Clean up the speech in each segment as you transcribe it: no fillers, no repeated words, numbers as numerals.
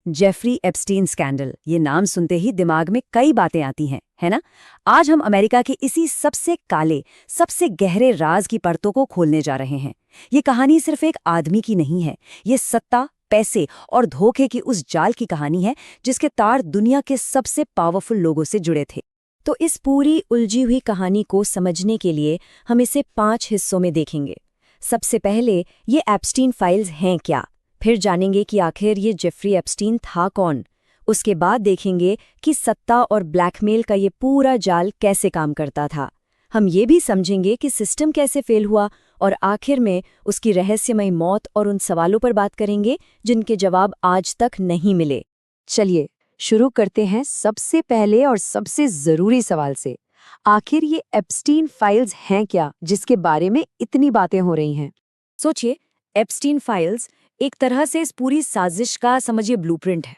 Jeffrey Epstein scandal, ये नाम सुनते ही दिमाग में कई बातें आती हैं, है ना। आज हम अमेरिका के इसी सबसे काले, सबसे गहरे राज की परतों को खोलने जा रहे हैं। ये कहानी सिर्फ एक आदमी की नहीं है, ये सत्ता, पैसे और धोखे की उस जाल की कहानी है जिसके तार दुनिया के सबसे पावरफुल लोगों से जुड़े थे। तो इस पूरी उलझी हुई कहानी को समझने के लिए हम इसे 5 हिस्सों में देखेंगे। सबसे पहले ये एप्स्टीन फाइल्स हैं क्या, फिर जानेंगे कि आखिर ये जेफरी एप्स्टीन था कौन। उसके बाद देखेंगे कि सत्ता और ब्लैकमेल का ये पूरा जाल कैसे काम करता था। हम ये भी समझेंगे कि सिस्टम कैसे फेल हुआ और आखिर में उसकी रहस्यमय मौत और उन सवालों पर बात करेंगे जिनके जवाब आज तक नहीं मिले। चलिए शुरू करते हैं सबसे पहले और सबसे ज़रूरी सवाल से। आखिर ये एप्स्टीन फाइल्स हैं क्या जिसके बारे में इतनी बातें हो रही हैं? सोचिए, एप्स्टीन फाइल्स एक तरह से इस पूरी साजिश का समझिए ब्लूप्रिंट है।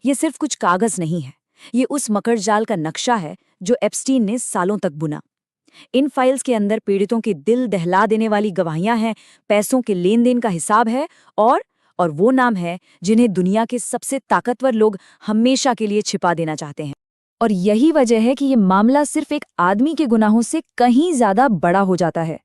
ये सिर्फ कुछ कागज नहीं है, ये उस मकड़जाल का नक्शा है जो एप्स्टीन ने सालों तक बुना। इन फाइल्स के अंदर पीड़ितों के दिल दहला देने वाली गवाहियां हैं, पैसों के लेन देन का हिसाब है और वो नाम है जिन्हें दुनिया के सबसे ताकतवर लोग हमेशा के लिए छिपा देना चाहते हैं। और यही वजह है कि ये मामला सिर्फ एक आदमी के गुनाहों से कहीं ज्यादा बड़ा हो जाता है।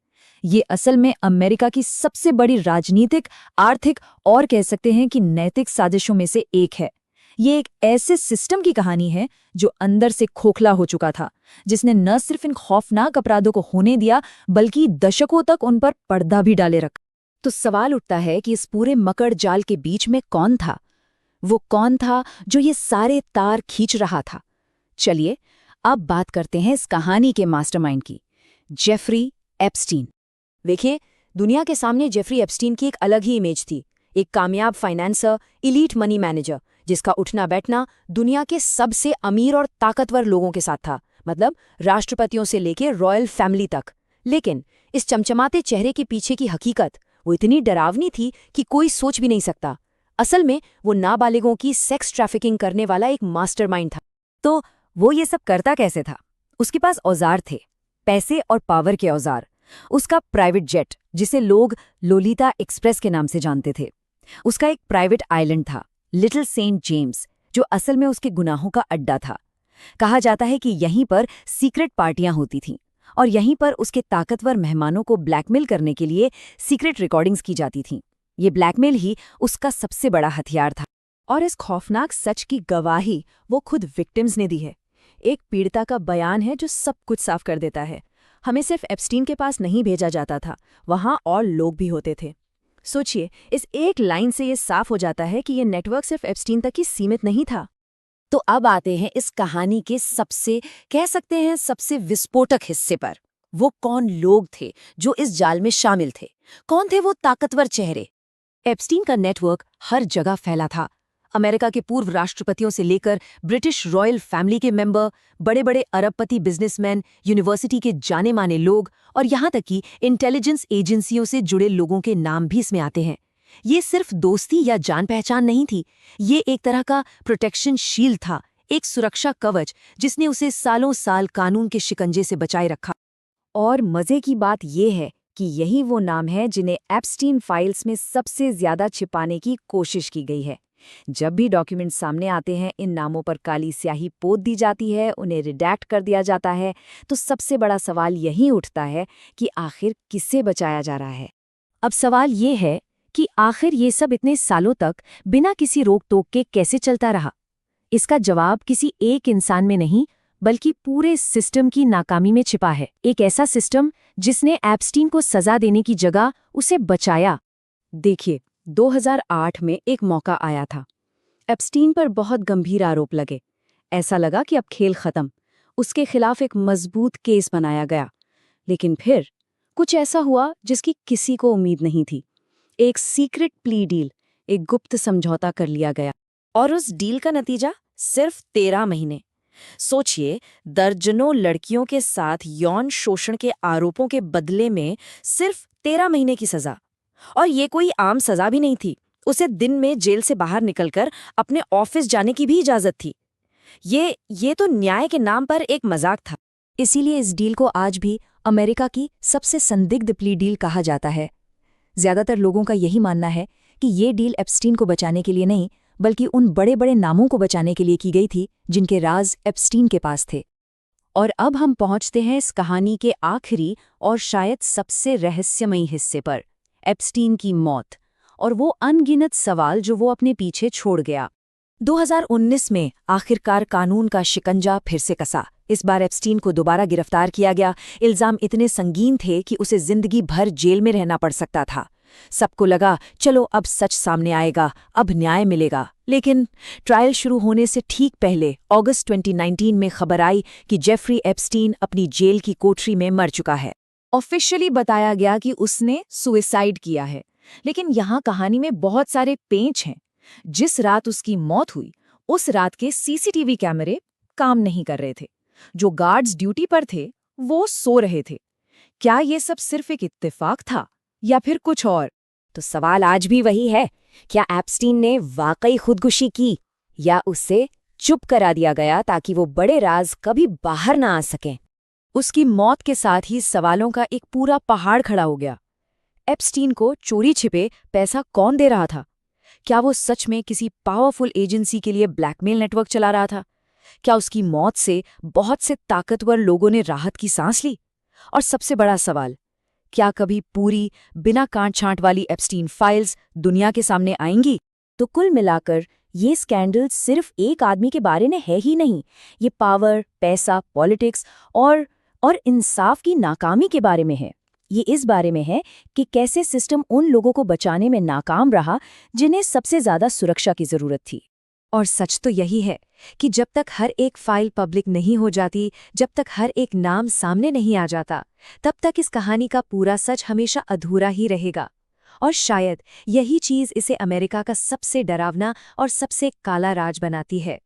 ये असल में अमेरिका की सबसे बड़ी राजनीतिक, आर्थिक और कह सकते हैं कि नैतिक साजिशों में से एक है। ये एक ऐसे सिस्टम की कहानी है जो अंदर से खोखला हो चुका था, जिसने न सिर्फ इन खौफनाक अपराधों को होने दिया बल्कि दशकों तक उन पर पर्दा भी डाले रखा। तो सवाल उठता है कि इस पूरे मकड़ जाल के बीच में कौन था? वो कौन था जो ये सारे तार खींच रहा था? चलिए अब बात करते हैं इस कहानी के मास्टरमाइंड की, जेफरी एप्स्टीन। देखिए, दुनिया के सामने जेफरी एप्स्टीन की एक अलग ही इमेज थी। एक कामयाब फाइनेंसर, इलीट मनी मैनेजर, जिसका उठना बैठना दुनिया के सबसे अमीर और ताकतवर लोगों के साथ था, मतलब राष्ट्रपतियों से लेकर रॉयल फैमिली तक। लेकिन इस चमचमाते चेहरे के पीछे की हकीकत वो इतनी डरावनी थी कि कोई सोच भी नहीं सकता। असल में वो नाबालिगों की सेक्स ट्रैफिकिंग करने वाला एक मास्टरमाइंड था। तो वो ये सब करता कैसे था? उसके पास औजार थे, पैसे और पावर के औजार। उसका प्राइवेट जेट, जिसे लोग लोलिता एक्सप्रेस के नाम से जानते थे। उसका एक प्राइवेट आइलैंड था, लिटिल सेंट जेम्स, जो असल में उसके गुनाहों का अड्डा था। कहा जाता है कि यहीं पर सीक्रेट पार्टियां होती थीं और यहीं पर उसके ताकतवर मेहमानों को ब्लैकमेल करने के लिए सीक्रेट रिकॉर्डिंग्स की जाती थीं। ये ब्लैकमेल ही उसका सबसे बड़ा हथियार था। और इस खौफनाक सच की गवाही वो खुद विक्टिम्स ने दी है। एक पीड़िता का बयान है जो सब कुछ साफ कर देता है। हमें सिर्फ एप्स्टीन के पास नहीं भेजा जाता था, वहां और लोग भी होते थे। सोचिए, इस एक लाइन से ये साफ हो जाता है कि ये नेटवर्क सिर्फ एप्स्टीन तक ही सीमित नहीं था। तो अब आते हैं इस कहानी के सबसे, कह सकते हैं सबसे विस्फोटक हिस्से पर। वो कौन लोग थे जो इस जाल में शामिल थे? कौन थे वो ताकतवर चेहरे? एप्स्टीन का नेटवर्क हर जगह फैला था। अमेरिका के पूर्व राष्ट्रपतियों से लेकर ब्रिटिश रॉयल फैमिली के मेंबर, बड़े बड़े अरबपति बिजनेसमैन, यूनिवर्सिटी के जाने माने लोग और यहाँ तक कि इंटेलिजेंस एजेंसियों से जुड़े लोगों के नाम भी इसमें आते हैं। ये सिर्फ दोस्ती या जान पहचान नहीं थी, ये एक तरह का प्रोटेक्शन शील्ड था, एक सुरक्षा कवच जिसने उसे सालों साल कानून के शिकंजे से बचाए रखा। और मजे की बात यह है कि यही वो नाम है जिन्हें एप्स्टीन फाइल्स में सबसे ज्यादा छिपाने की कोशिश की गई है। जब भी डॉक्यूमेंट सामने आते हैं, इन नामों पर काली स्याही पोत दी जाती है, उन्हें रिडैक्ट कर दिया जाता है। तो सबसे बड़ा सवाल यही उठता है कि आखिर किसे बचाया जा रहा है? अब सवाल ये है कि आखिर ये सब इतने सालों तक बिना किसी रोक टोक के कैसे चलता रहा? इसका जवाब किसी एक इंसान में नहीं बल्कि पूरे सिस्टम की नाकामी में छिपा है। एक ऐसा सिस्टम जिसने एप्स्टीन को सजा देने की जगह उसे बचाया। देखिए, 2008 में एक मौका आया था। एप्स्टीन पर बहुत गंभीर आरोप लगे। ऐसा लगा कि अब खेल खत्म, उसके खिलाफ एक मजबूत केस बनाया गया। लेकिन फिर कुछ ऐसा हुआ जिसकी किसी को उम्मीद नहीं थी। एक सीक्रेट प्ली डील, एक गुप्त समझौता कर लिया गया। और उस डील का नतीजा सिर्फ 13 महीने। सोचिए, दर्जनों लड़कियों के साथ यौन शोषण के आरोपों के बदले में सिर्फ 13 महीने की सजा। और ये कोई आम सजा भी नहीं थी। उसे दिन में जेल से बाहर निकलकर अपने ऑफिस जाने की भी इजाजत थी। ये तो न्याय के नाम पर एक मजाक था। इसीलिए इस डील को आज भी अमेरिका की सबसे संदिग्ध प्ली डील कहा जाता है। ज्यादातर लोगों का यही मानना है कि ये डील एप्स्टीन को बचाने के लिए नहीं बल्कि उन बड़े बड़े नामों को बचाने के लिए की गई थी जिनके राज एप्स्टीन के पास थे। और अब हम पहुंचते हैं इस कहानी के आखिरी और शायद सबसे रहस्यमयी हिस्से पर, एप्स्टीन की मौत और वो अनगिनत सवाल जो वो अपने पीछे छोड़ गया। 2019 में आखिरकार कानून का शिकंजा फिर से कसा। इस बार एप्स्टीन को दोबारा गिरफ्तार किया गया। इल्जाम इतने संगीन थे कि उसे जिंदगी भर जेल में रहना पड़ सकता था। सबको लगा चलो अब सच सामने आएगा, अब न्याय मिलेगा। लेकिन ट्रायल शुरू होने से ठीक पहले अगस्त 2019 में खबर आई कि जेफरी एप्स्टीन अपनी जेल की कोठरी में मर चुका है। ऑफिशियली बताया गया कि उसने सुसाइड किया है, लेकिन यहाँ कहानी में बहुत सारे पेंच हैं। जिस रात उसकी मौत हुई उस रात के सीसीटीवी कैमरे काम नहीं कर रहे थे। जो गार्ड्स ड्यूटी पर थे वो सो रहे थे। क्या ये सब सिर्फ एक इत्तेफाक था या फिर कुछ और? तो सवाल आज भी वही है, क्या एप्स्टीन ने वाकई खुदकुशी की या उसे चुप करा दिया गया ताकि वो बड़े राज कभी बाहर ना आ सकें? उसकी मौत के साथ ही सवालों का एक पूरा पहाड़ खड़ा हो गया। एप्स्टीन को चोरी छिपे पैसा कौन दे रहा था? क्या वो सच में किसी पावरफुल एजेंसी के लिए ब्लैकमेल नेटवर्क चला रहा था? क्या उसकी मौत से बहुत से ताकतवर लोगों ने राहत की सांस ली? और सबसे बड़ा सवाल, क्या कभी पूरी बिना कांट छांट वाली एप्स्टीन फाइल्स दुनिया के सामने आएंगी? तो कुल मिलाकर ये स्कैंडल सिर्फ एक आदमी के बारे में है ही नहीं, ये पावर, पैसा, पॉलिटिक्स और इंसाफ की नाकामी के बारे में है। ये इस बारे में है कि कैसे सिस्टम उन लोगों को बचाने में नाकाम रहा जिन्हें सबसे ज्यादा सुरक्षा की जरूरत थी। और सच तो यही है कि जब तक हर एक फाइल पब्लिक नहीं हो जाती, जब तक हर एक नाम सामने नहीं आ जाता, तब तक इस कहानी का पूरा सच हमेशा अधूरा ही रहेगा। और शायद यही चीज इसे अमेरिका का सबसे डरावना और सबसे काला राज बनाती है।